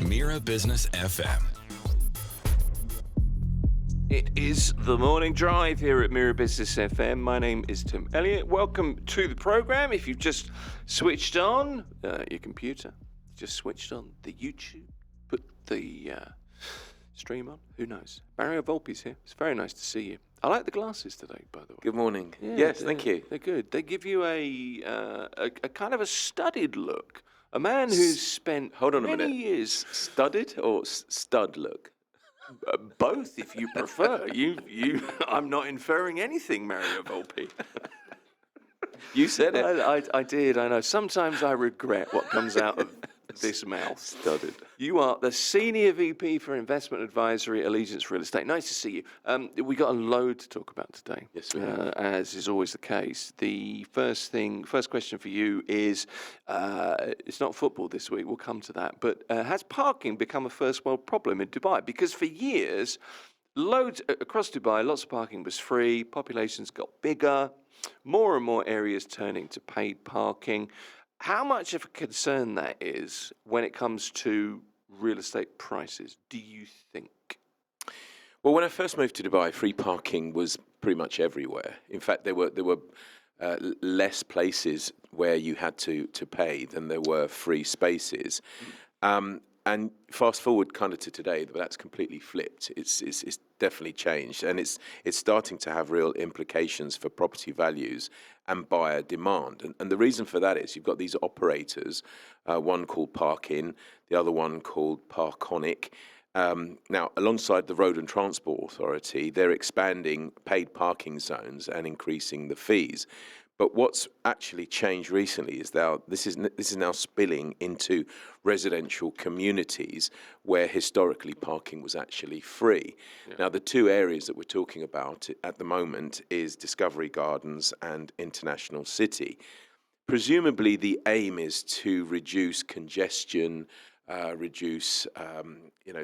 Mira Business FM. It is the morning drive here at Mario Business FM. My name is Tim Elliott. Welcome to the program. If you've just switched on your computer, just switched on the YouTube, put the stream on, who knows? Mario Volpi's here. It's very nice to see you. I like the glasses today, by the way. Good morning. Yeah, Yes, thank you. They're good. They give you a kind of a studied look. A man who's spent Hold on a many minute. years. Studded or stud look? Both, if you prefer. I'm not inferring anything, Mario Volpi. You said it. I did. I know. Sometimes I regret what comes out of this mouth. Studded. You are the Senior VP for Investment Advisory, Allegiance Real Estate. Nice to see you. We got a load to talk about today. Yes, we have. As is always the case. The first question for you is, it's not football this week, we'll come to that, but has parking become a first world problem in Dubai? Because for years, loads across Dubai, lots of parking was free, populations got bigger, more and more areas turning to paid parking. How much of a concern that is when it comes to real estate prices, do you think? Well, when I first moved to Dubai, free parking was pretty much everywhere. In fact, there were less places where you had to pay than there were free spaces. And fast forward kind of to today, that's completely flipped. It's definitely changed, and it's starting to have real implications for property values and buyer demand. And the reason for that is you've got these operators, one called Parkin, the other one called Parkonic. Now, alongside the Road and Transport Authority, they're expanding paid parking zones and increasing the fees. But what's actually changed recently is that this is now spilling into residential communities where historically parking was actually free. Yeah. Now, the two areas that we're talking about at the moment is Discovery Gardens and International City. Presumably, the aim is to reduce congestion, reduce,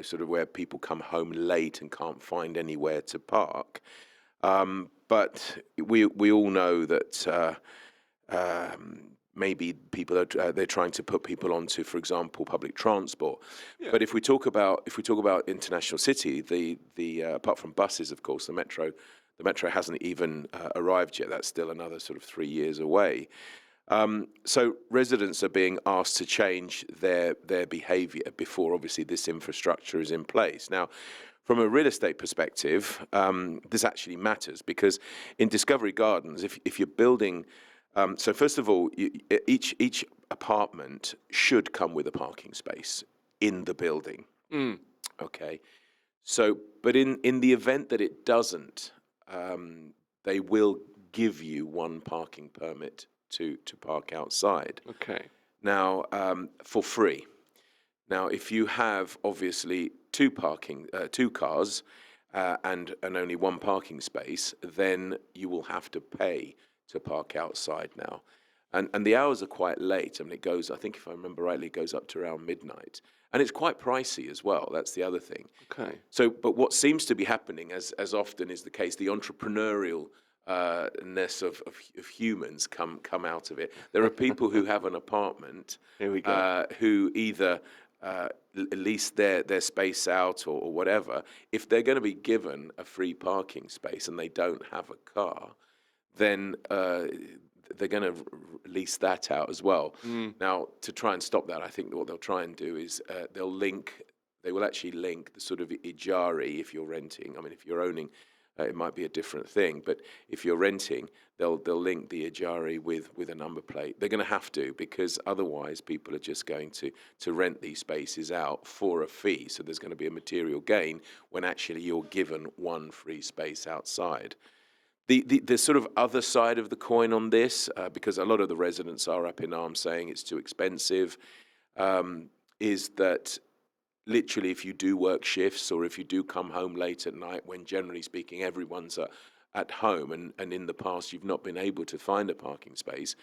sort of where people come home late and can't find anywhere to park. But we all know that maybe people they're trying to put people onto, for example, public transport. Yeah. But if we talk about International City, the apart from buses, of course, the metro hasn't even arrived yet. That's still another sort of 3 years away. So residents are being asked to change their behaviour before, obviously, this infrastructure is in place. Now, from a real estate perspective, this actually matters because in Discovery Gardens, if you're building, so first of all, each apartment should come with a parking space in the building. Mm. Okay, so but in the event that it doesn't, they will give you one parking permit to park outside. Okay. Now, for free. Now, if you have obviously two cars and only one parking space, then you will have to pay to park outside now. And the hours are quite late. I mean, I think if I remember rightly, it goes up to around midnight. And it's quite pricey as well. That's the other thing. Okay. So, but what seems to be happening, as often is the case, the entrepreneurial ness of humans come out of it. There are people who have an apartment who either lease their space out or whatever. If they're going to be given a free parking space and they don't have a car, then they're going to lease that out as well. Mm. Now, to try and stop that, I think what they'll try and do is they will actually link the sort of ijari if you're renting. I mean, if you're owning, it might be a different thing, but if you're renting, they'll link the ijari with a number plate. They're going to have to, because otherwise people are just going to rent these spaces out for a fee. So there's going to be a material gain when actually you're given one free space outside. The sort of other side of the coin on this, because a lot of the residents are up in arms saying it's too expensive, is that literally if you do work shifts or if you do come home late at night, when generally speaking everyone's at home and in the past you've not been able to find a parking space,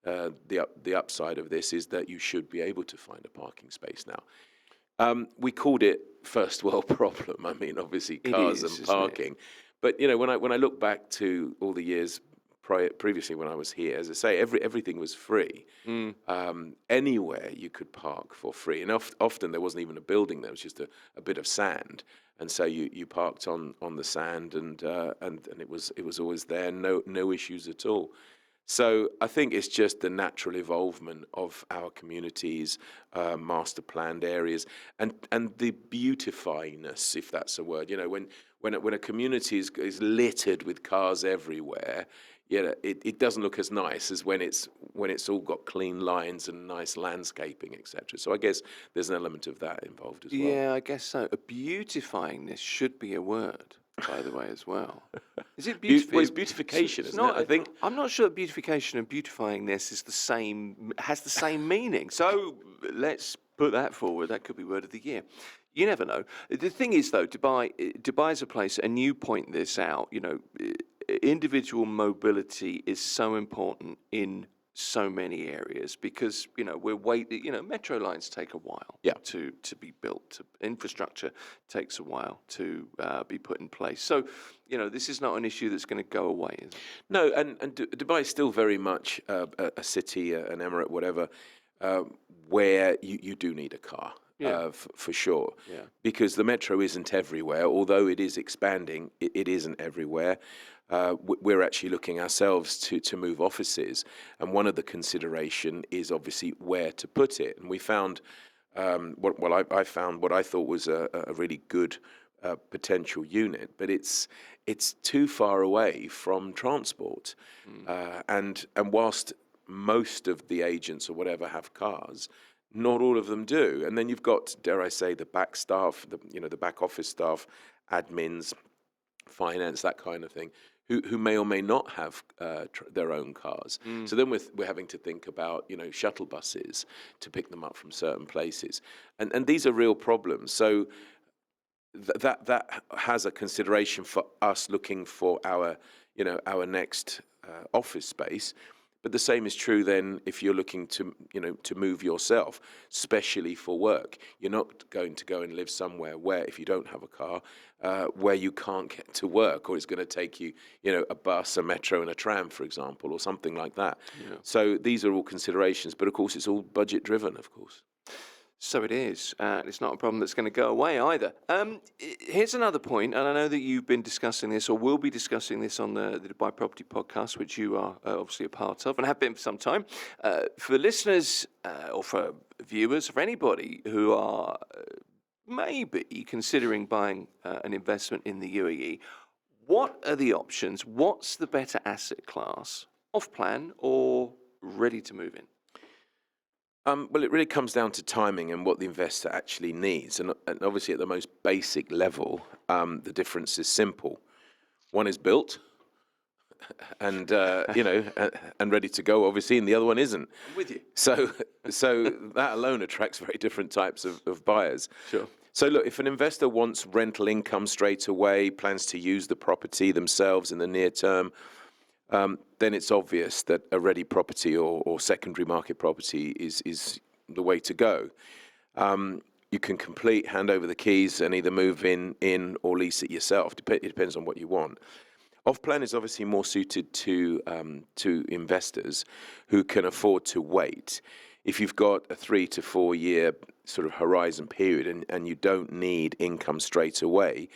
the upside of this is that you should be able to find a parking space now. We called it first world problem. I mean, obviously cars and parking. But, you know, when I look back to all the years previously when I was here, as I say, everything was free. Anywhere you could park for free, and often there wasn't even a building; there was just a bit of sand, and so you parked on the sand, and it was always there, no issues at all. So I think it's just the natural evolvement of our communities, master planned areas, and the beautifyingness, if that's a word. You know, when a community is littered with cars everywhere, it doesn't look as nice as when it's all got clean lines and nice landscaping, etc. So I guess there's an element of that involved as well. Yeah, I guess so. A beautifying this should be a word, by the way, as well. Is it beautiful? Well, it's beautification, isn't it? I think I'm not sure beautification and beautifying this has the same meaning. So let's put that forward. That could be word of the year. You never know. The thing is, though, Dubai is a place, and you point this out. You know, individual mobility is so important in so many areas because metro lines take a while to be built. Infrastructure takes a while to be put in place. So this is not an issue that's going to go away, is it? No, and Dubai is still very much a city, an emirate, whatever, where you do need a car. For sure, because the metro isn't everywhere. Although it is expanding, it isn't everywhere. We're actually looking ourselves to move offices, and one of the consideration is obviously where to put it. And we found I found what I thought was a really good potential unit, but it's too far away from transport, and whilst most of the agents or whatever have cars, not all of them do. And then you've got, dare I say, the back staff, the back office staff, admins, finance, that kind of thing, who may or may not have their own cars. So then we're having to think about shuttle buses to pick them up from certain places, and these are real problems. So that has a consideration for us looking for our next office space. But the same is true then if you're looking to move yourself, especially for work. You're not going to go and live somewhere where, if you don't have a car, where you can't get to work, or it's going to take you, a bus, a metro, and a tram, for example, or something like that. Yeah. So these are all considerations, but of course it's all budget driven, of course. So it is. It's not a problem that's going to go away either. Here's another point, and I know that you've been discussing this or will be discussing this on the Dubai Property Podcast, which you are obviously a part of and have been for some time. For listeners or for viewers, for anybody who are maybe considering buying an investment in the UAE, what are the options? What's the better asset class, off-plan or ready to move in? Well, it really comes down to timing and what the investor actually needs. And obviously, at the most basic level, the difference is simple. One is built and, and ready to go, obviously, and the other one isn't. I'm with you. So that alone attracts very different types of buyers. Sure. So look, if an investor wants rental income straight away, plans to use the property themselves in the near term, then it's obvious that a ready property or secondary market property is the way to go. You can hand over the keys and either move in or lease it yourself. It depends on what you want. Off-plan is obviously more suited to investors who can afford to wait. If you've got a 3 to 4 year sort of horizon period and you don't need income straight away,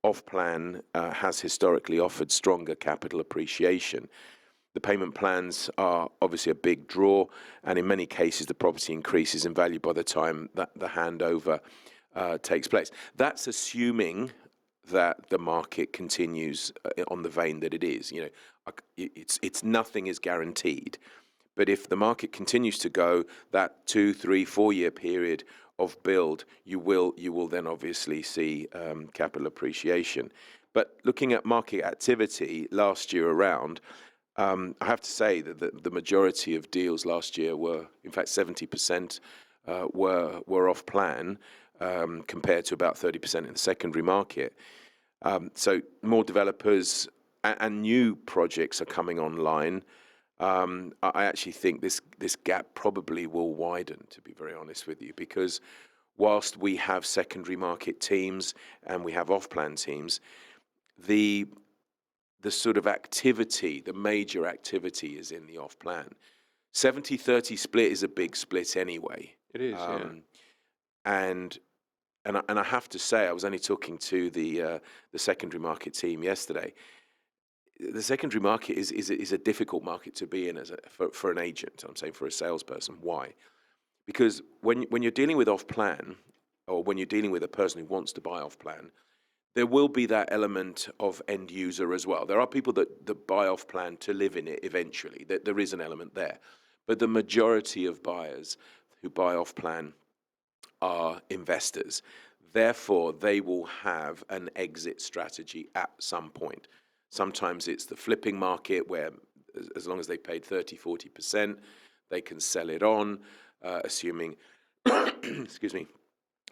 off-plan has historically offered stronger capital appreciation. The payment plans are obviously a big draw, and in many cases the property increases in value by the time that the handover takes place. That's assuming that the market continues on the vein that it is. It's nothing is guaranteed, but if the market continues to go that 2, 3, 4 year period of build, you will then obviously see capital appreciation. But looking at market activity last year around, I have to say that the majority of deals last year were, in fact, 70% were off plan, compared to about 30% in the secondary market. So more developers and new projects are coming online. I actually think this gap probably will widen, to be very honest with you, because whilst we have secondary market teams and we have off-plan teams, the the sort of activity, the major activity is in the off-plan. 70-30 split is a big split anyway. It is, yeah. And I have to say, I was only talking to the secondary market team yesterday. The secondary market is a difficult market to be in for an agent. I'm saying for a salesperson. Why? Because when you're dealing with off-plan, or when you're dealing with a person who wants to buy off-plan, there will be that element of end user as well. There are people that buy off-plan to live in it eventually. There is an element there. But the majority of buyers who buy off-plan are investors. Therefore, they will have an exit strategy at some point. Sometimes it's the flipping market where, as long as they paid 30-40%, they can sell it on, assuming, excuse me,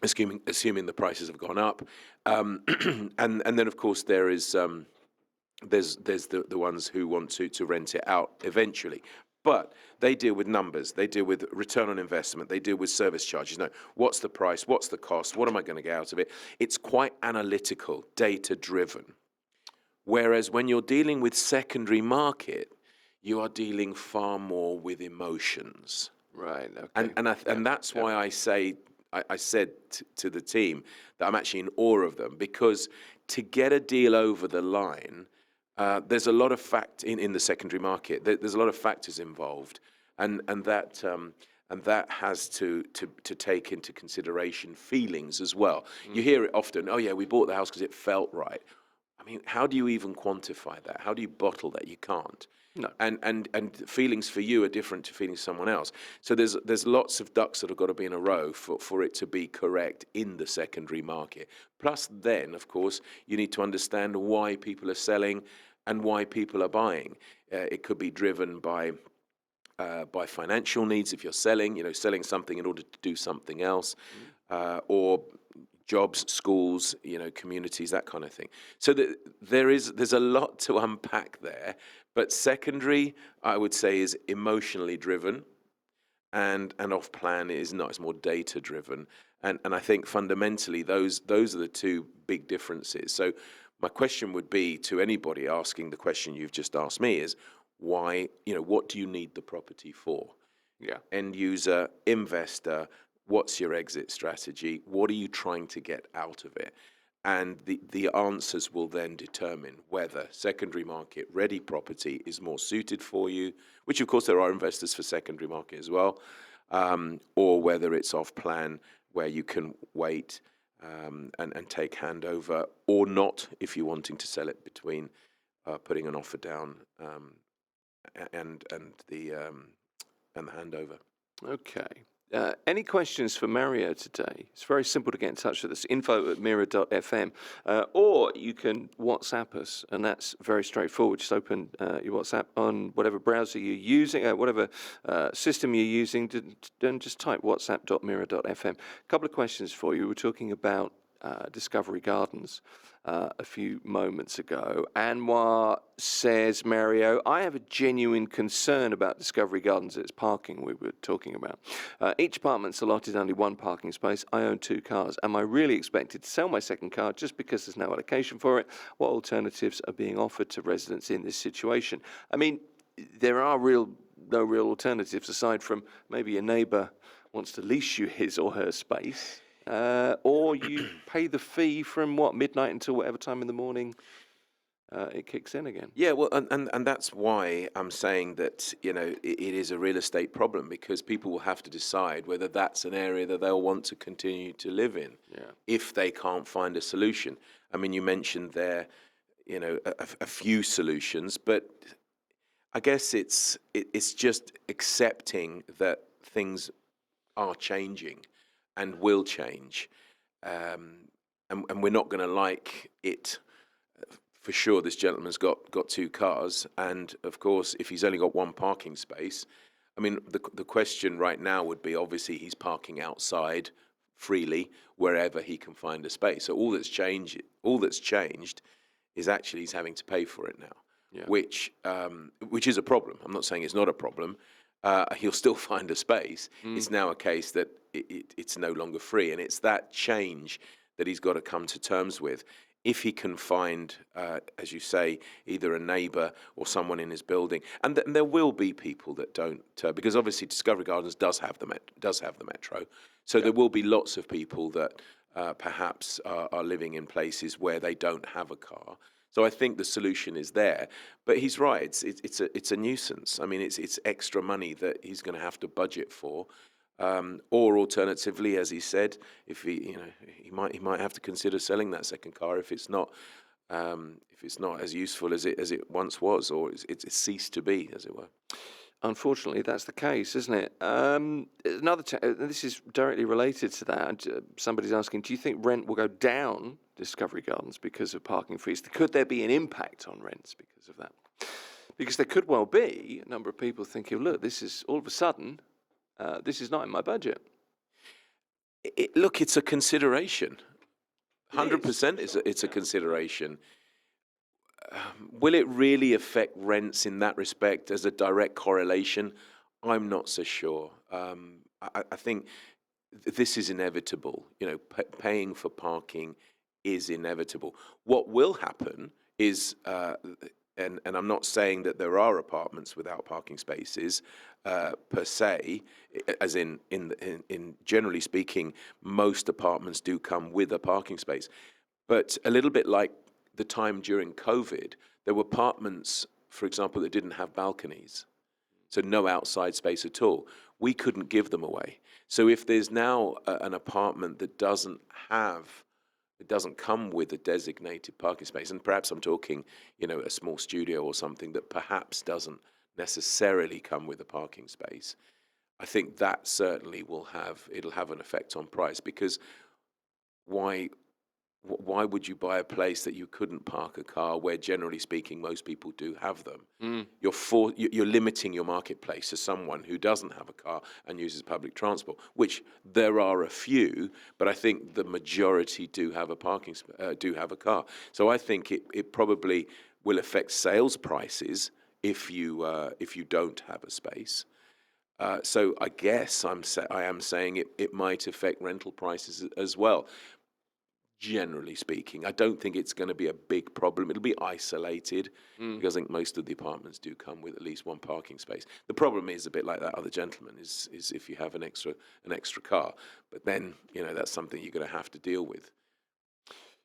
assuming the prices have gone up, and then of course there's the ones who want to rent it out eventually. But they deal with numbers, they deal with return on investment, they deal with service charges. No, what's the price, what's the cost, what am I going to get out of it? It's quite analytical, data driven. Whereas when you're dealing with secondary market, you are dealing far more with emotions. Right. Okay. And that's why I said to the team that I'm actually in awe of them, because to get a deal over the line, there's a lot of in the secondary market. There's a lot of factors involved, and that has to take into consideration feelings as well. You hear it often. Oh yeah, we bought the house because it felt right. I mean, how do you even quantify that? How do you bottle that? You can't. No. And feelings for you are different to feelings for someone else. So there's lots of ducks that have got to be in a row for it to be correct in the secondary market. Plus then, of course, you need to understand why people are selling and why people are buying. It could be driven by financial needs if you're selling something in order to do something else, or jobs, schools, communities, that kind of thing. So there's a lot to unpack there. But secondary, I would say, is emotionally driven, and off-plan is not. It's more data driven. And I think fundamentally those are the two big differences. So my question would be to anybody asking the question you've just asked me is, why, what do you need the property for? Yeah. End user, investor, what's your exit strategy? What are you trying to get out of it? And the answers will then determine whether secondary market ready property is more suited for you, which of course there are investors for secondary market as well, or whether it's off plan where you can wait and take handover, or not if you're wanting to sell it between putting an offer down and the handover. Okay. Any questions for Mario today? It's very simple to get in touch with us, info@mira.fm, or you can WhatsApp us, and that's very straightforward. Just open your WhatsApp on whatever browser you're using, whatever system you're using, and just type whatsapp.mira.fm. A couple of questions for you. We were talking about Discovery Gardens a few moments ago. Anwar says, Mario, I have a genuine concern about Discovery Gardens. It's parking we were talking about. Each apartment's allotted only one parking space. I own 2 cars. Am I really expected to sell my second car just because there's no allocation for it? What alternatives are being offered to residents in this situation? I mean, there are no real alternatives aside from maybe a neighbour wants to lease you his or her space. Or you pay the fee from midnight until whatever time in the morning it kicks in again. Yeah, well, and that's why I'm saying that it is a real estate problem, because people will have to decide whether that's an area that they'll want to continue to live in. Yeah. If they can't find a solution. I mean, you mentioned there, a few solutions, but I guess it's just accepting that things are changing and will change, and we're not going to like it. For sure, this gentleman's got 2 cars, and of course, if he's only got 1 parking space, I mean, the question right now would be, obviously, he's parking outside freely wherever he can find a space. So all that's changed is actually he's having to pay for it now, yeah. which is a problem. I'm not saying it's not a problem. He'll still find a space. It's now a case that it's no longer free, and it's that change that he's got to come to terms with. if he can find, as you say, either a neighbour or someone in his building, and there will be people that don't, because obviously Discovery Gardens does have the metro, so there will be lots of people that perhaps are living in places where they don't have a car. So I think the solution is there, but he's right. It's a nuisance. I mean, it's extra money that he's going to have to budget for. Or alternatively, as he said, if he might have to consider selling that second car if it's not as useful as it once was, or it's ceased to be, as it were. Unfortunately, that's the case, isn't it? This is directly related to that. Somebody's asking, do you think rent will go down Discovery Gardens because of parking fees? Could there be an impact on rents because of that? Because there could well be a number of people thinking, look, this is all of a sudden, this is not in my budget. Look, it's a consideration. 100% it's a consideration. Will it really affect rents in that respect as a direct correlation? I'm not so sure. I think this is inevitable. Paying for parking is inevitable. What will happen is, and I'm not saying that there are apartments without parking spaces per se, as in generally speaking, most apartments do come with a parking space. But a little bit like the time during COVID, there were apartments, for example, that didn't have balconies, so no outside space at all. We couldn't give them away. So if there's now an apartment that doesn't come with a designated parking space, and perhaps I'm talking, a small studio or something that perhaps doesn't necessarily come with a parking space, I think that certainly it'll have an effect on price, because why would you buy a place that you couldn't park a car where, generally speaking, most people do have them? You're limiting your marketplace to someone who doesn't have a car and uses public transport, which there are a few, but I think the majority do have a car. So I think it probably will affect sales prices if you don't have a space. So I guess I am saying it might affect rental prices as well. Generally speaking, I don't think it's going to be a big problem. It'll be isolated, because I think most of the apartments do come with at least one parking space. The problem is a bit like that other gentleman, is if you have an extra car, but then that's something you're going to have to deal with.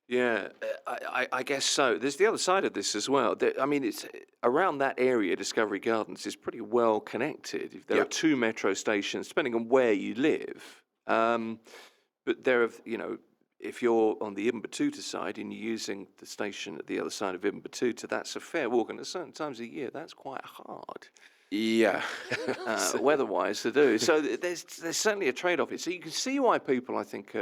Yeah, I guess so. There's the other side of this as well. It's around that area. Discovery Gardens is pretty well connected. There are two metro stations, depending on where you live. But there are, if you're on the Ibn Battuta side and you're using the station at the other side of Ibn Battuta, that's a fair walk, and at certain times of the year, that's quite hard. Yeah, weather-wise to do. So there's certainly a trade-off. So you can see why people, I think,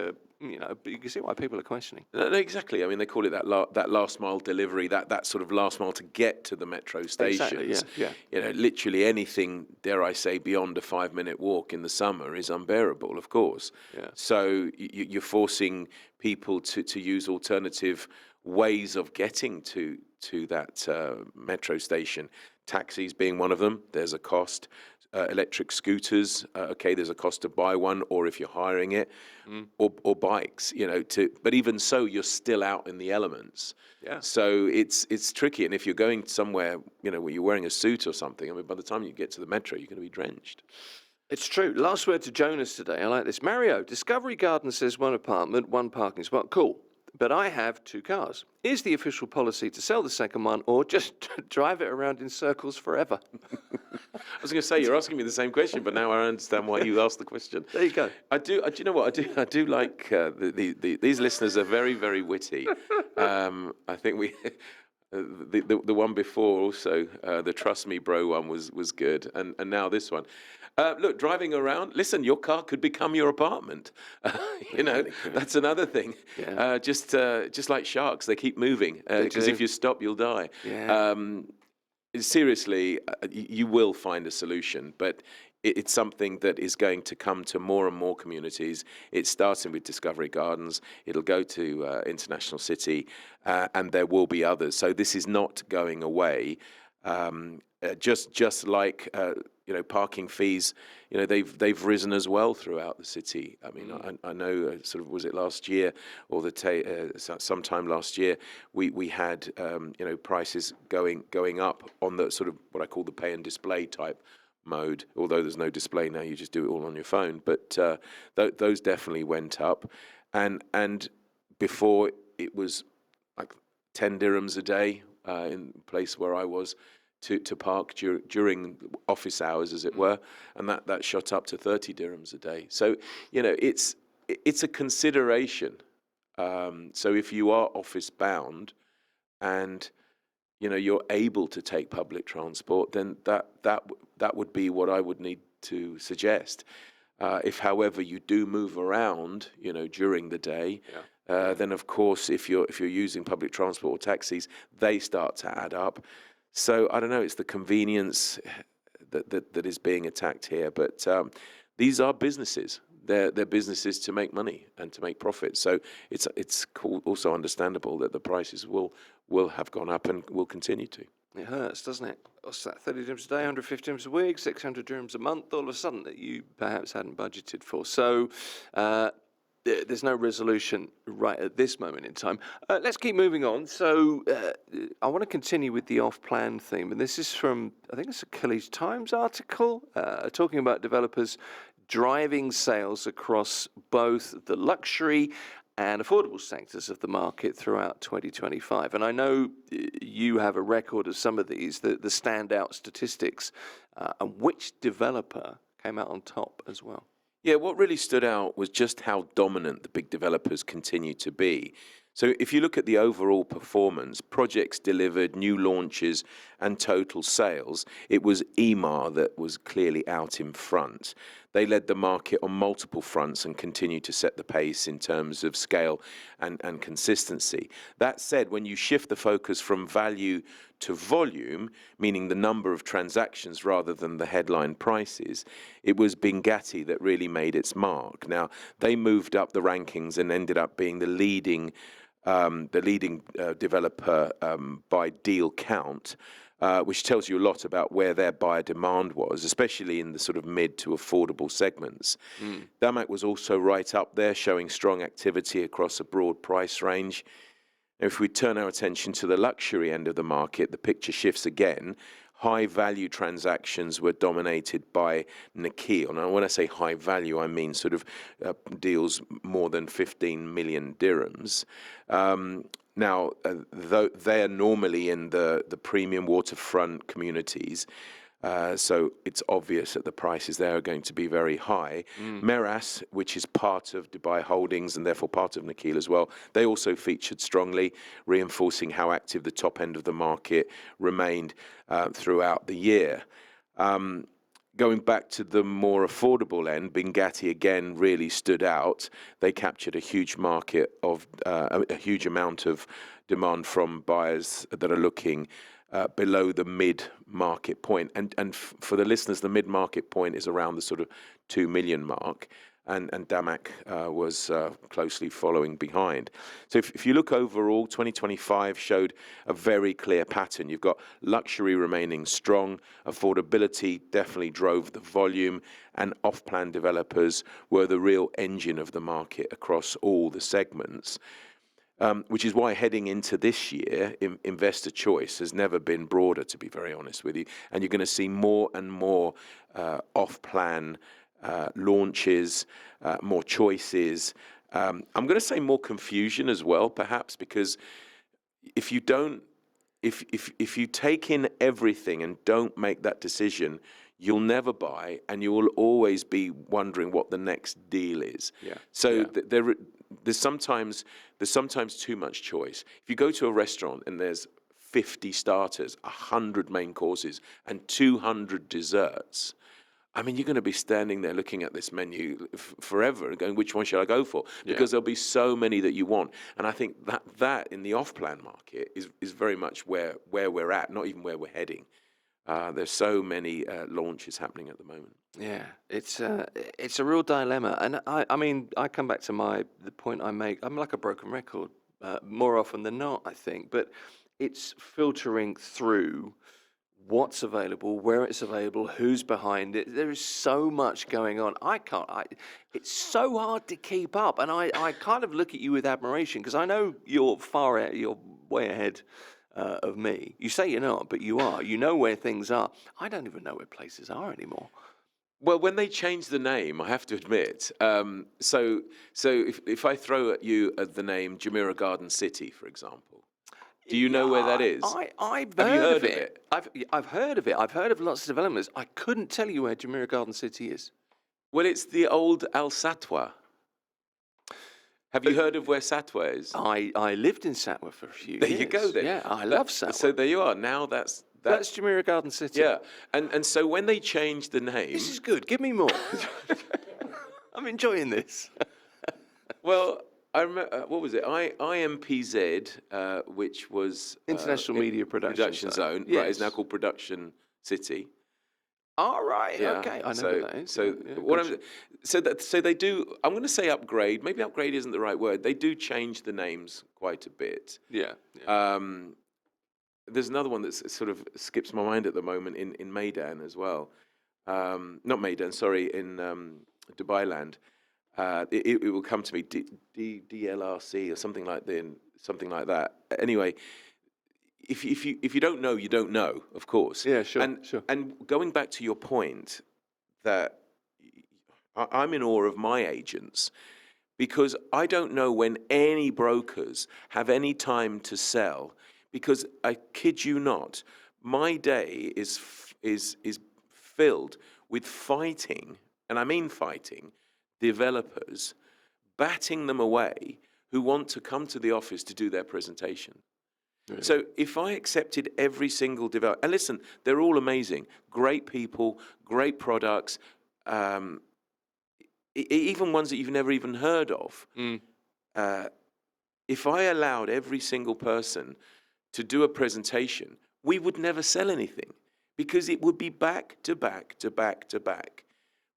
you can see why people are questioning. No, exactly. I mean, they call it that last mile delivery, that sort of last mile to get to the metro stations. Exactly, yeah. Literally anything, dare I say, beyond a 5-minute walk in the summer is unbearable, of course. Yeah. So you're forcing people to use alternative ways of getting to that metro station. Taxis being one of them, there's a cost. Electric scooters, there's a cost to buy one, or if you're hiring it, or bikes, but even so, you're still out in the elements. Yeah. So it's tricky, and if you're going somewhere, where you're wearing a suit or something, I mean, by the time you get to the metro, you're going to be drenched. It's true. Last word to Jonas today. I like this. Mario, Discovery Garden says one apartment, one parking spot. Cool. But I have 2 cars. Is the official policy to sell the second one, or just drive it around in circles forever? I was going to say, you're asking me the same question, but now I understand why you asked the question. There you go. Do you know what? I do like these listeners are very, very witty. I think the one before also, the Trust Me Bro one was good, and now this one. Look, driving around, listen, your car could become your apartment. That's another thing. Yeah. Just like sharks, they keep moving, because if you stop, you'll die. Yeah. Seriously, you will find a solution, but it's something that is going to come to more and more communities. It's starting with Discovery Gardens. It'll go to International City, and there will be others. So this is not going away. Just like parking fees, they've risen as well throughout the city. I mean, I know was it last year or sometime last year we had prices going up on the sort of what I call the pay and display type mode. Although there's no display now, you just do it all on your phone. But those definitely went up, and before it was like 10 dirhams a day in the place where I was to park during office hours, as it were, and that shot up to 30 dirhams a day. So it's a consideration. So if you are office bound and you're able to take public transport, then that would be what I would need to suggest. If, however, you do move around, during the day, then of course, if you're using public transport or taxis, they start to add up. So I don't know. It's the convenience that is being attacked here. But these are businesses. They're businesses to make money and to make profit. So it's also understandable that the prices will have gone up and will continue to. It hurts, doesn't it? What's that? 30 dirhams a day, 150 dirhams a week, 600 dirhams a month. All of a sudden, that you perhaps hadn't budgeted for. So. There's no resolution right at this moment in time. Let's keep moving on. So I want to continue with the off-plan theme. And this is from, I think it's a Khaleej Times article, talking about developers driving sales across both the luxury and affordable sectors of the market throughout 2025. And I know you have a record of some of these, the standout statistics, and which developer came out on top as well. Yeah, what really stood out was just how dominant the big developers continue to be. So if you look at the overall performance, projects delivered, new launches, and total sales, it was Emaar that was clearly out in front. They led the market on multiple fronts and continue to set the pace in terms of scale and consistency. That said, when you shift the focus from value to volume, meaning the number of transactions rather than the headline prices, it was Bingati that really made its mark. Now, they moved up the rankings and ended up being the leading developer by deal count, which tells you a lot about where their buyer demand was, especially in the sort of mid to affordable segments. Damak was also right up there, showing strong activity across a broad price range. If we turn our attention to the luxury end of the market, the picture shifts again. High value transactions were dominated by Nakheel. Now, when I say high value, I mean sort of deals more than 15 million dirhams. Now, though they are normally in the premium waterfront communities, so it's obvious that the prices there are going to be very high. Meras, which is part of Dubai Holdings and therefore part of Nakheel as well, they also featured strongly, reinforcing how active the top end of the market remained throughout the year. Going back to the more affordable end, Bingati again really stood out. They captured a huge market of a huge amount of demand from buyers that are looking below the mid-market point. And for the listeners, the mid-market point is around the sort of 2 million mark, and Damak was closely following behind. So if you look overall, 2025 showed a very clear pattern. You've got luxury remaining strong, affordability definitely drove the volume, and off-plan developers were the real engine of the market across all the segments. Which is why heading into this year, investor choice has never been broader, to be very honest with you. And you're going to see more and more off-plan launches, more choices. I'm going to say more confusion as well, perhaps, because if you take in everything and don't make that decision, you'll never buy, and you will always be wondering what the next deal is. So there's sometimes too much choice. If you go to a restaurant and there's 50 starters, 100 main courses, and 200 desserts, I mean, you're going to be standing there looking at this menu forever and going, which one should I go for? Because there'll be so many that you want. And I think that in the off-plan market is very much where we're at, not even where we're heading. There's so many launches happening at the moment. Yeah, it's a real dilemma, and I mean, I come back to the point I make. I'm like a broken record more often than not, I think, but it's filtering through what's available, where it's available, who's behind it. There is so much going on. It's so hard to keep up. And I kind of look at you with admiration because I know you're you're way ahead of me. You say you're not, but you are. You know where things are. I don't even know where places are anymore. Well, when they changed the name, I have to admit. So if I throw at you the name Jumeirah Garden City, for example, do you know where that is? I've Have you heard heard of of it. it? I've heard of it. I've heard of lots of developments. I couldn't tell you where Jumeirah Garden City is. Well, it's the old Al Satwa. Have you heard of where Satwa is? I lived in Satwa for a few There years. you go then. Yeah, I love Satwa. So there you are. Now that's Jumeirah Garden City. yeah. And so when they changed the name, This is good. Give me more. I'm enjoying this. well, I remember, what was it? IMPZ, which was International Media Production Zone, Yes. right? It's now called Production City. All right. Yeah. Okay. I know So, what that is. so Yeah, what gotcha. so they do. I'm going to say upgrade. Maybe upgrade isn't the right word. They do change the names quite a bit. Yeah. Yeah. There's another one that sort of skips my mind at the moment in Maidan as well. Not Maidan, sorry, in Dubai Land. It will come to me DLRC or something like that. Anyway, if you don't know, you don't know, of course. Yeah, sure, And sure. and going back to your point that I'm in awe of my agents because I don't know when any brokers have any time to sell. Because I kid you not, my day is filled with fighting, and I mean fighting, developers, batting them away who want to come to the office to do their presentation. Really? So if I accepted every single developer, and listen, they're all amazing, great people, great products, even ones that you've never even heard of. If I allowed every single person to do a presentation, we would never sell anything because it would be back to back to back to back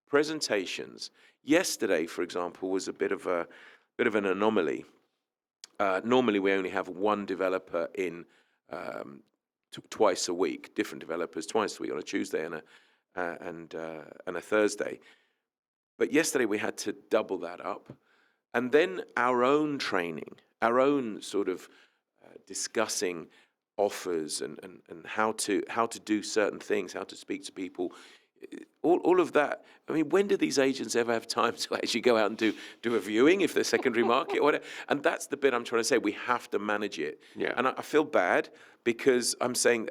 presentations. Yesterday, for example, was a bit of an anomaly. Normally, we only have one developer in twice a week, different developers twice a week on a Tuesday and a Thursday. But yesterday we had to double that up, and then our own training, our own sort of discussing offers and how to do certain things, how to speak to people, all of that. I mean, when do these agents ever have time to actually go out and do a viewing if they're secondary market or whatever? And that's the bit I'm trying to say. We have to manage it. Yeah. And I feel bad because I'm saying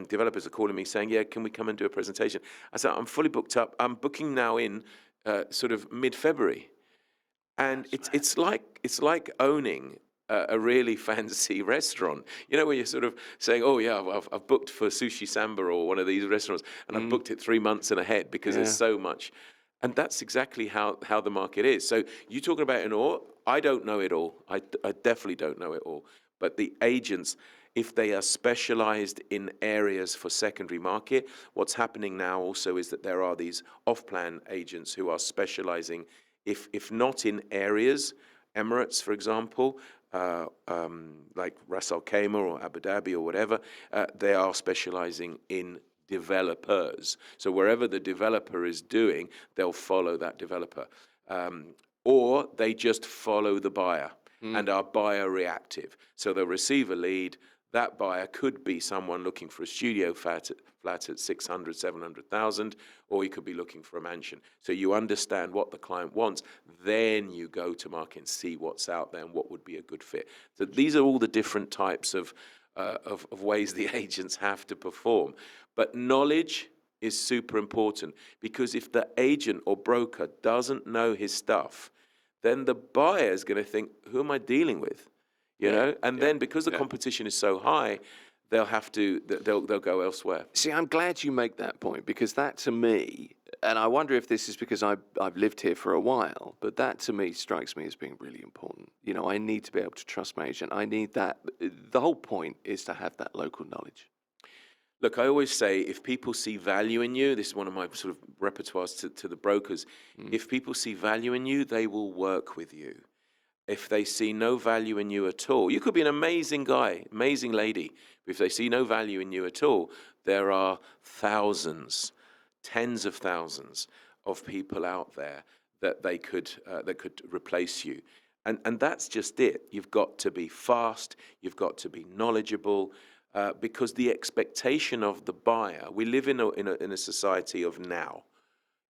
developers are calling me saying, yeah, can we come and do a presentation? I said, I'm fully booked up. I'm booking now in sort of mid-February. And it's like owning a really fancy restaurant, you know, where you're sort of saying, "Oh yeah, I've booked for Sushi Samba or one of these restaurants, and I've booked it 3 months in ahead because there's so much." And that's exactly how the market is. So you talking about it all? I don't know it all. I definitely don't know it all. But the agents, if they are specialized in areas for secondary market, what's happening now also is that there are these off-plan agents who are specializing, if not in areas, Emirates, for example, like Ras Al Khaimah or Abu Dhabi or whatever, they are specializing in developers. So wherever the developer is doing, they'll follow that developer. Or they just follow the buyer and are buyer reactive. So they'll receive a lead. That buyer could be someone looking for a studio flat at 600, 700,000, or he could be looking for a mansion. So you understand what the client wants, then you go to market and see what's out there and what would be a good fit. So these are all the different types of ways the agents have to perform. But knowledge is super important because if the agent or broker doesn't know his stuff, then the buyer is going to think, who am I dealing with? You know, and then because the competition is so high, they'll go elsewhere. See, I'm glad you make that point because that to me, and I wonder if this is because I've lived here for a while, but that to me strikes me as being really important. You know, I need to be able to trust my agent. I need that. The whole point is to have that local knowledge. Look, I always say if people see value in you, this is one of my sort of repertoires to the brokers. If people see value in you, they will work with you. if they see no value in you at all, you could be an amazing guy, amazing lady, but if they see no value in you at all, there are thousands, tens of thousands of people out there that could replace you. And that's just it. You've got to be fast, you've got to be knowledgeable, because the expectation of the buyer, we live in a society of now.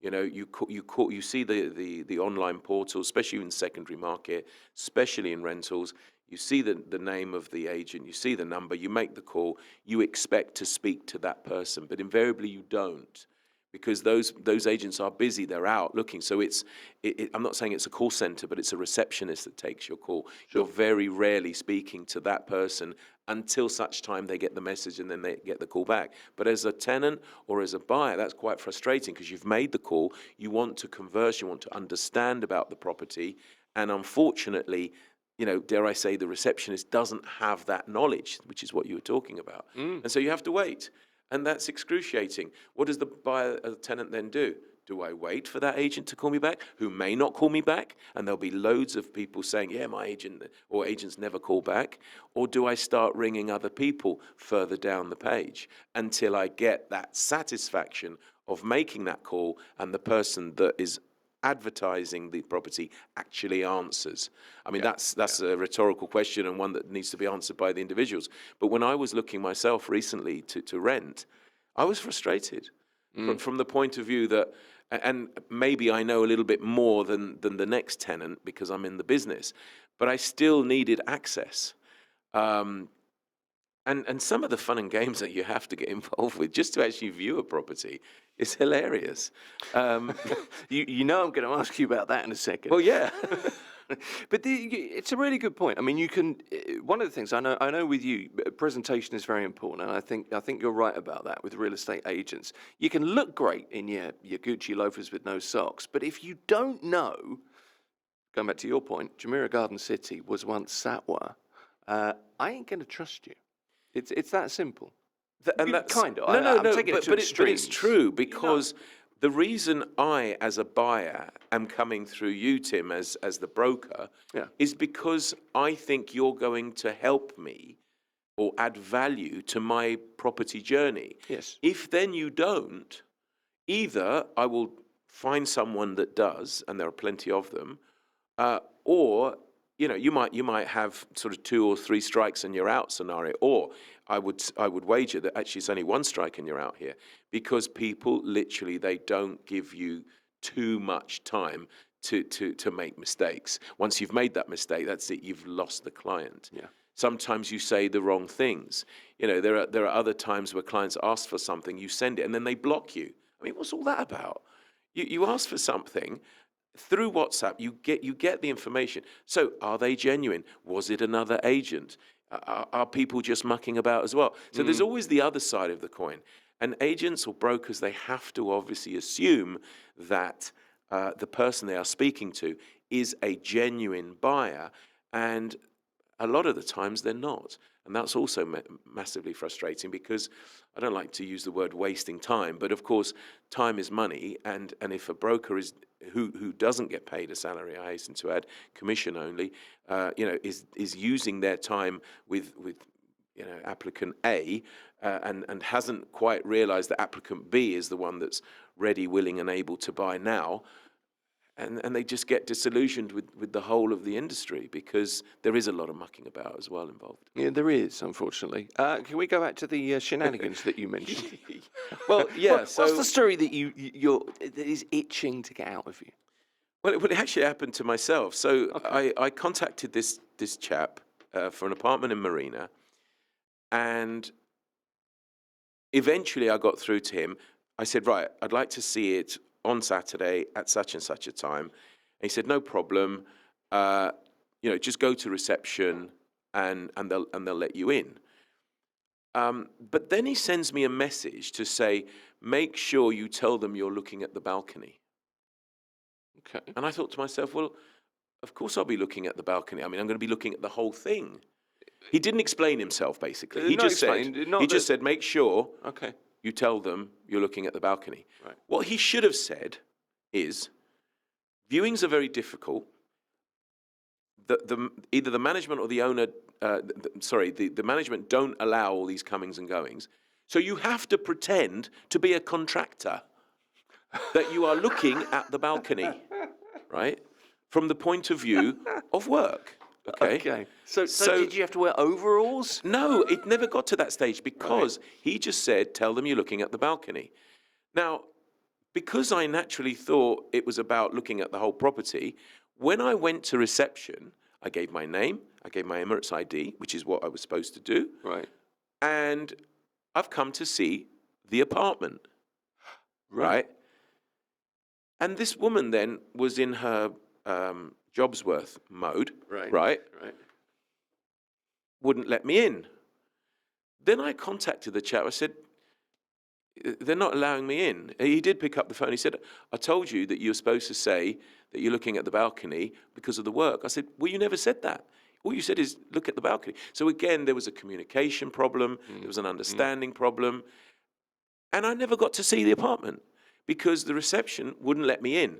You know, you see the online portals, especially in secondary market, especially in rentals. You see the name of the agent, you see the number, you make the call, you expect to speak to that person, but invariably you don't, because those agents are busy, they're out looking. So I'm not saying it's a call center, but it's a receptionist that takes your call. Sure. You're very rarely speaking to that person until such time they get the message and then they get the call back. But as a tenant or as a buyer, that's quite frustrating, because you've made the call, you want to converse, you want to understand about the property, and unfortunately, you know, dare I say, the receptionist doesn't have that knowledge, which is what you were talking about. And so you have to wait. And that's excruciating. What does the buyer, the tenant, then do? Do I wait for that agent to call me back, who may not call me back? And there'll be loads of people saying, yeah, my agent or agents never call back. Or do I start ringing other people further down the page until I get that satisfaction of making that call and the person that is advertising the property actually answers? I mean, that's a rhetorical question, and one that needs to be answered by the individuals. But when I was looking myself recently to rent, I was frustrated from the point of view that, and maybe I know a little bit more than the next tenant because I'm in the business, but I still needed access. And some of the fun and games that you have to get involved with just to actually view a property is hilarious. You know I'm going to ask you about that in a second. Well, yeah. But it's a really good point. I mean, you can. One of the things I know with you, presentation is very important, and I think you're right about that with real estate agents. You can look great in your Gucci loafers with no socks, but if you don't know, going back to your point, Jumeirah Garden City was once Satwa. I ain't going to trust you. It's that simple. And that's kind of. No. But it's true, because the reason I, as a buyer, am coming through you, Tim, as the broker, is because I think you're going to help me or add value to my property journey. Yes. If then you don't, either I will find someone that does, and there are plenty of them, or you know, you might have sort of 2 or 3 strikes and you're out scenario, or I would wager that actually it's only 1 strike and you're out here, because people literally, they don't give you too much time to make mistakes. Once you've made that mistake, that's it. You've lost the client. Yeah. Sometimes you say the wrong things. You know, there are other times where clients ask for something, you send it, and then they block you. I mean, what's all that about? You ask for something. Through WhatsApp, you get the information. So, are they genuine? Was it another agent? Are people just mucking about as well? So there's always the other side of the coin. And agents or brokers, they have to obviously assume that the person they are speaking to is a genuine buyer, and a lot of the times they're not. And that's also massively frustrating, because I don't like to use the word wasting time, but of course, time is money, and if a broker is who doesn't get paid a salary, I hasten to add, commission only, is using their time with applicant A, and hasn't quite realised that applicant B is the one that's ready, willing, and able to buy now. And they just get disillusioned with the whole of the industry, because there is a lot of mucking about as well involved. Yeah, there is, unfortunately. Can we go back to the shenanigans that you mentioned? Well, yeah. What's the story that that is itching to get out of you? Well, it actually happened to myself. So Okay. I contacted this chap for an apartment in Marina, and eventually I got through to him. I said, right, I'd like to see it on Saturday at such and such a time. And he said, no problem. Just go to reception and they'll let you in. But then he sends me a message to say, make sure you tell them you're looking at the balcony. Okay. And I thought to myself, well, of course I'll be looking at the balcony. I mean, I'm going to be looking at the whole thing. He didn't explain himself, basically. He just said, make sure you tell them you're looking at the balcony. Right. What he should have said is, viewings are very difficult. either the management or the owner, the management don't allow all these comings and goings. So you have to pretend to be a contractor, that you are looking at the balcony, right? From the point of view of work. Okay. So did you have to wear overalls? No, it never got to that stage because he just said, tell them you're looking at the balcony. Now, because I naturally thought it was about looking at the whole property, when I went to reception, I gave my name, I gave my Emirates ID, which is what I was supposed to do. Right. And I've come to see the apartment. Right. And this woman then was in her Jobsworth mode. Right. Wouldn't let me in. Then I contacted the chap. I said, they're not allowing me in. He did pick up the phone. He said, I told you that you're supposed to say that you're looking at the balcony because of the work. I said, well, you never said that. All you said is look at the balcony. So again, there was a communication problem. There was an understanding problem. And I never got to see the apartment because the reception wouldn't let me in.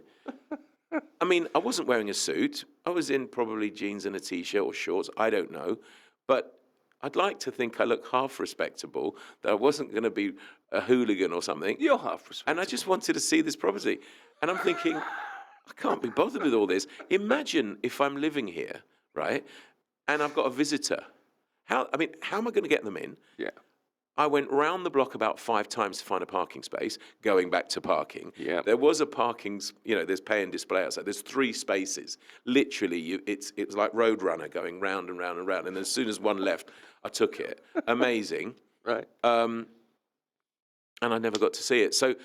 I mean, I wasn't wearing a suit. I was in probably jeans and a T-shirt or shorts. I don't know. But I'd like to think I look half respectable, that I wasn't going to be a hooligan or something. You're half respectable. And I just wanted to see this property. And I'm thinking, I can't be bothered with all this. Imagine if I'm living here, right, and I've got a visitor. How am I going to get them in? Yeah. I went round the block about 5 times to find a parking space, going back to parking. Yeah. There was a there's pay and display outside. There's 3 spaces. Literally, it was like Roadrunner going round and round and round. And as soon as one left, I took it. Amazing. Right. And I never got to see it. So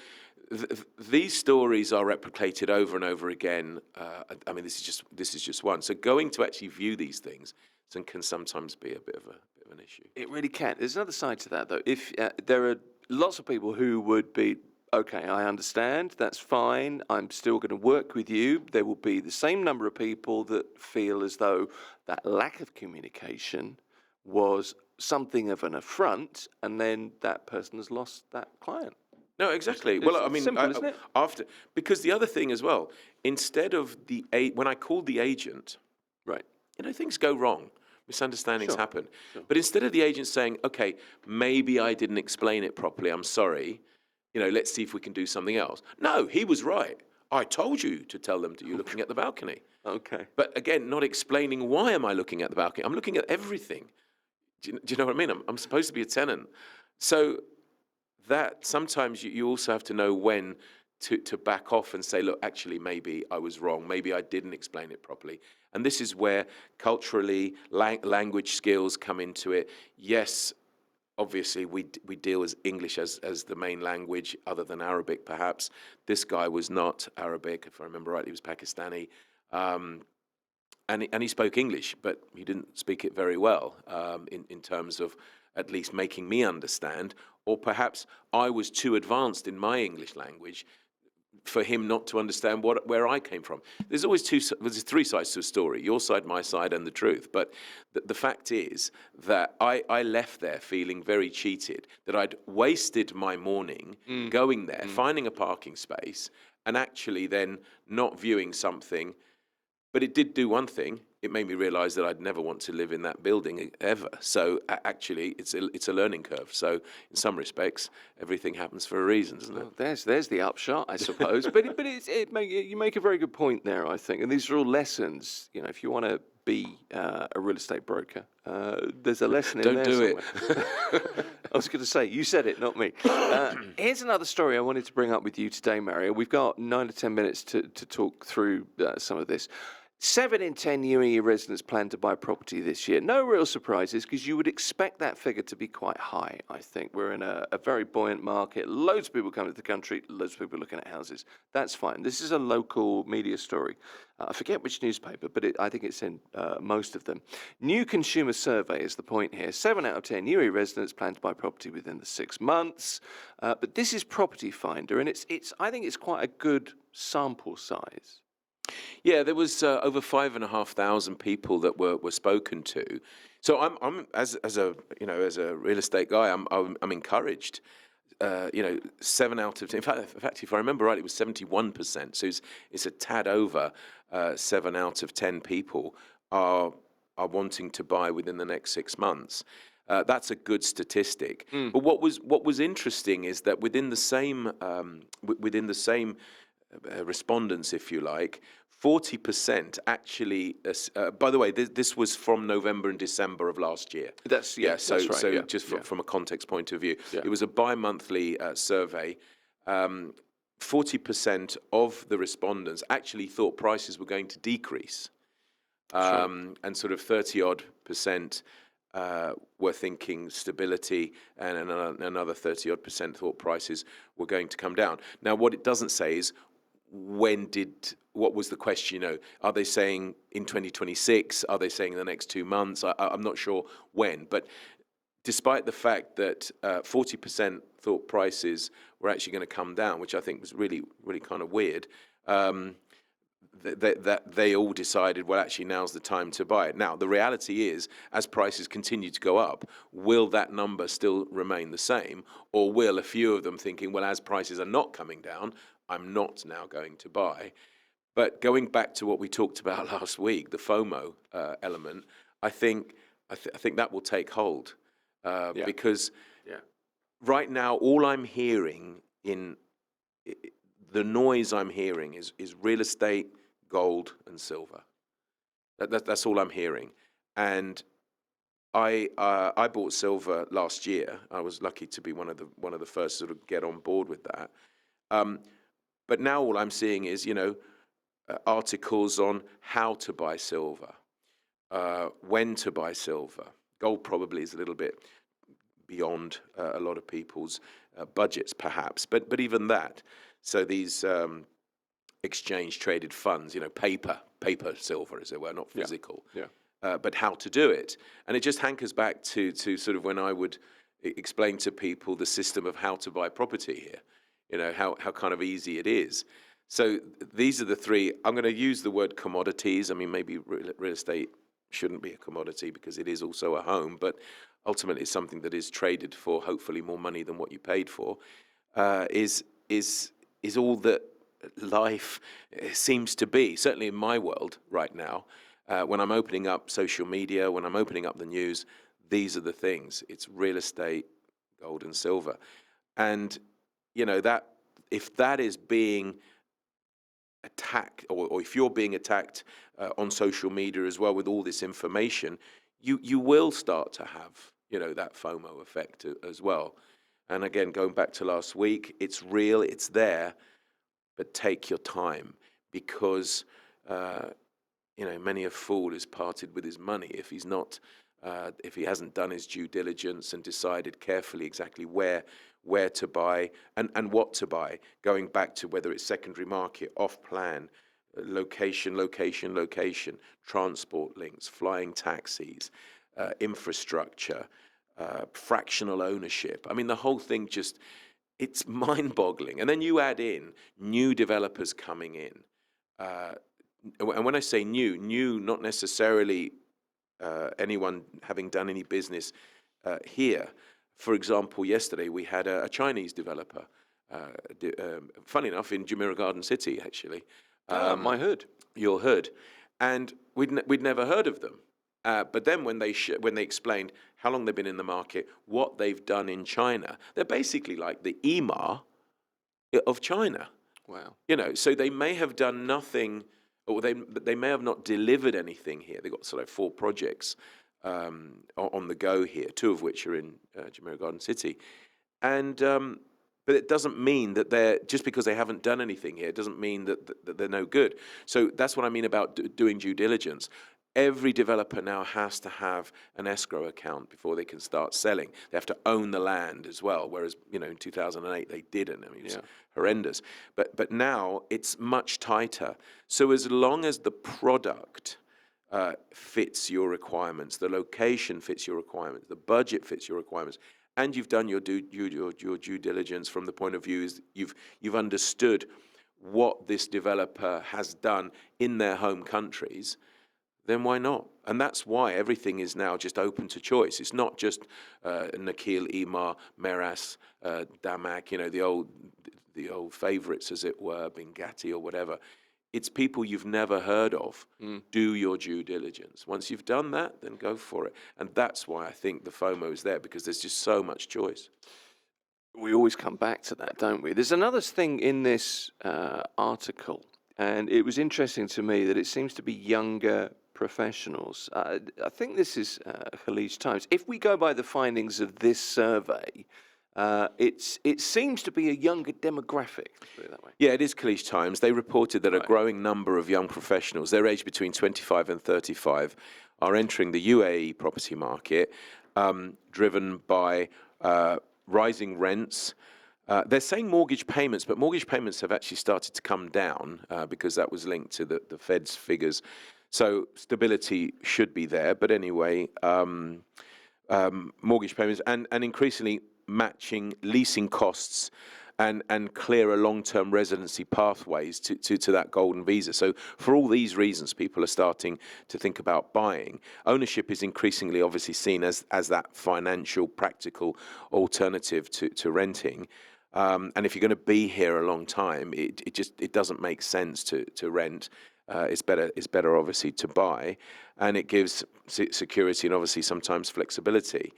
these stories are replicated over and over again. I mean, this is just one. So going to actually view these things can sometimes be a bit of an issue. It really can. There's another side to that, though. If there are lots of people who would be, okay, I understand, that's fine, I'm still going to work with you. There will be the same number of people that feel as though that lack of communication was something of an affront, and then that person has lost that client. No, exactly. Well, I mean, simple, isn't it? Because the other thing as well, instead of when I called the agent, right, things go wrong. Misunderstandings happen. Sure. But instead of the agent saying, okay, maybe I didn't explain it properly, I'm sorry, let's see if we can do something else. No, he was right. I told you to tell them you're looking at the balcony. Okay. But again, not explaining why am I looking at the balcony. I'm looking at everything. Do you know what I mean? I'm supposed to be a tenant. So that sometimes you also have to know when to back off and say, look, actually, maybe I was wrong. Maybe I didn't explain it properly. And this is where culturally language skills come into it. Yes, obviously, we deal as English as the main language, other than Arabic, perhaps. This guy was not Arabic, if I remember right. He was Pakistani. And he spoke English, but he didn't speak it very well in terms of at least making me understand. Or perhaps I was too advanced in my English language for him not to understand where I came from. There's always there's 3 sides to a story: your side, my side, and the truth. But the fact is that I left there feeling very cheated, that I'd wasted my morning going there, finding a parking space, and actually then not viewing something. But it did do one thing. It made me realize that I'd never want to live in that building ever. So actually, it's a learning curve. So in some respects, everything happens for a reason, doesn't it? There's the upshot, I suppose. but you make a very good point there, I think. And these are all lessons. If you want to be a real estate broker, there's a lesson in there. Don't do somewhere. it. I was going to say, you said it, not me. Here's another story I wanted to bring up with you today, Mario. We've got 9 to 10 minutes to talk through some of this. 7 in 10 UAE residents plan to buy property this year. No real surprises, because you would expect that figure to be quite high, I think. We're in a very buoyant market. Loads of people coming to the country, loads of people looking at houses. That's fine. This is a local media story. I forget which newspaper, but I think it's in most of them. New consumer survey is the point here. 7 out of 10 UAE residents plan to buy property within the 6 months. But this is Property Finder, and I think it's quite a good sample size. Yeah, there was over 5,500 people that were spoken to. So I'm as a real estate guy, I'm encouraged. 7 out of 10. In fact, if I remember right, it was 71%. So it's a tad over 7 out of 10 people are wanting to buy within the next 6 months. That's a good statistic. But what was interesting is that within the same respondents, if you like, 40% actually. By the way, this was from November and December of last year. That's So that's right. Yeah. just from a context point of view, Yeah. it was a bi-monthly survey. 40% of the respondents actually thought prices were going to decrease. And sort of 30-odd% were thinking stability, and another 30-odd% thought prices were going to come down. Now, what it doesn't say is what was the question? Are they saying in 2026? Are they saying in the next 2 months? I'm not sure when, but despite the fact that 40% thought prices were actually going to come down, which I think was really, really kind of weird, that they all decided, well, actually, now's the time to buy it. Now, the reality is, as prices continue to go up, will that number still remain the same? Or will a few of them thinking, well, as prices are not coming down, I'm not now going to buy? But going back to what we talked about last week, the FOMO element, I think that will take hold. Because right now, all I'm hearing the noise I'm hearing is real estate, gold, and silver. That's all I'm hearing. And I bought silver last year. I was lucky to be one of the first to sort of get on board with that. But now all I'm seeing is articles on how to buy silver, when to buy silver. Gold probably is a little bit beyond a lot of people's budgets, perhaps, but even that. So these exchange traded funds, paper silver, as it were, not physical. But how to do it, and it just hankers back to sort of when I would explain to people the system of how to buy property here. How kind of easy it is. So these are the three. I'm going to use the word commodities. I mean, maybe real estate shouldn't be a commodity because it is also a home, but ultimately it's something that is traded for hopefully more money than what you paid for. Is all that life seems to be, certainly in my world right now. When I'm opening up social media, when I'm opening up the news, these are the things. It's real estate, gold, and silver. And that if that is being attacked, or if you're being attacked on social media as well with all this information, you will start to have that FOMO effect as well. And again, going back to last week, it's real, it's there, but take your time, because many a fool is parted with his money if he's not, if he hasn't done his due diligence and decided carefully exactly where to buy and what to buy. Going back to whether it's secondary market, off plan, location, transport links, flying taxis, infrastructure, fractional ownership. I mean, the whole thing it's mind-boggling. And then you add in new developers coming in. And when I say new, not necessarily anyone having done any business here. For example, yesterday we had a Chinese developer, funny enough, in Jumeirah Garden City, actually. My hood. Your hood. And we'd never heard of them. But then when they explained how long they've been in the market, what they've done in China, they're basically like the EMA of China. Wow. So they may have done nothing, or they may have not delivered anything here. They've got sort of 4 projects on the go here, 2 of which are in Jumeirah Garden City. And but it doesn't mean that just because they haven't done anything here, it doesn't mean that they're no good. So that's what I mean about doing due diligence. Every developer now has to have an escrow account before they can start selling. They have to own the land as well, whereas in 2008 they didn't. I mean, it was horrendous. But now it's much tighter. So as long as the product fits your requirements, the location fits your requirements, the budget fits your requirements, and you've done your due diligence from the point of view is you've understood what this developer has done in their home countries, then why not? And that's why everything is now just open to choice. It's not just Nakheel, Emaar, Meras, Damak, the old favourites, as it were, Bengati or whatever. it's people you've never heard of. Do your due diligence. Once you've done that, then go for it. And that's why I think the FOMO is there, because there's just so much choice. We always come back to that, don't we? There's another thing in this article, and it was interesting to me that it seems to be younger professionals. I think this is Khaleej Times. If we go by the findings of this survey, it seems to be a younger demographic. Put it that way. Yeah, it is Khaleej Times. They reported that a growing number of young professionals, their age between 25 and 35, are entering the UAE property market, driven by rising rents. They're saying mortgage payments, but mortgage payments have actually started to come down because that was linked to the Fed's figures. So stability should be there. But anyway, mortgage payments and increasingly matching leasing costs and clearer long-term residency pathways to that golden visa. So for all these reasons, people are starting to think about buying. Ownership is increasingly obviously seen as that financial, practical alternative to renting. And if you're going to be here a long time, it doesn't make sense to rent. It's better obviously to buy, and it gives security and obviously sometimes flexibility.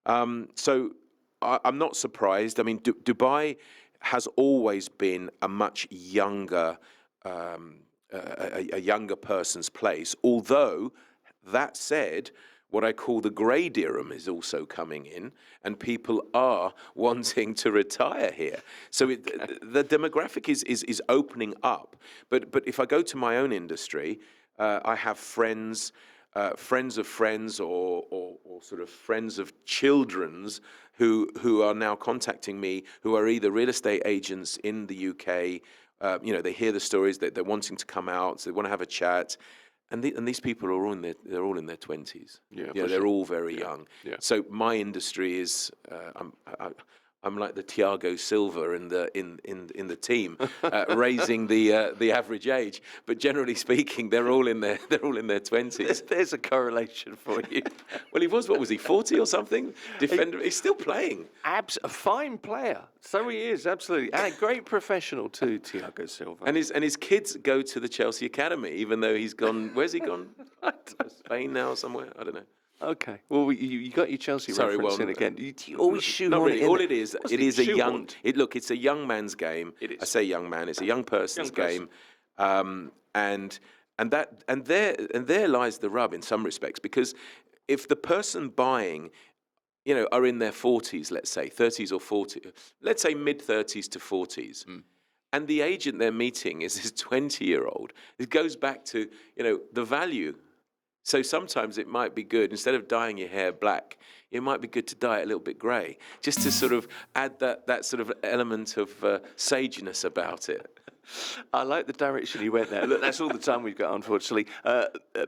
So I'm not surprised. I mean, Dubai has always been a much younger, a younger person's place. Although, that said, what I call the grey dirham is also coming in, and people are wanting to retire here. So the demographic is opening up. But if I go to my own industry, I have friends. Friends of friends or sort of friends of children's who are now contacting me, who are either real estate agents in the UK. They hear the stories that they're wanting to come out, so they want to have a chat. And these people are all in their 20s. Yeah, they're all very young. Yeah. So my industry is I'm like the Thiago Silva in the team, raising the average age. But generally speaking, they're all in their 20s. There's a correlation for you. Well, he was, what was he, 40 or something? Defender. He's still playing. A fine player. So he is, absolutely, and a great professional too, Thiago Silva. And his kids go to the Chelsea Academy, even though he's gone. Where's he gone? Spain now, somewhere. I don't know. Okay. Well, you got your Chelsea reference in again. You always shoot not on really. it. All it is a young. It's a young man's game. It is. I say young man. It's a young person's game, and there lies the rub in some respects, because if the person buying, are in their 40s, let's say 30s or 40s, let's say mid 30s to 40s. And the agent they're meeting is this 20-year-old. It goes back to the value. So sometimes it might be good, instead of dyeing your hair black, it might be good to dye it a little bit grey, just to sort of add that sort of element of sageness about it. I like the direction you went there. Look, that's all the time we've got, unfortunately.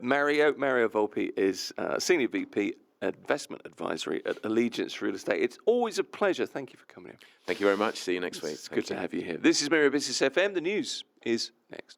Mario Volpi is Senior VP Investment Advisory at Allegiance Real Estate. It's always a pleasure. Thank you for coming in. Thank you very much. See you next week. It's good to have you here. This is Mario Business FM. The news is next.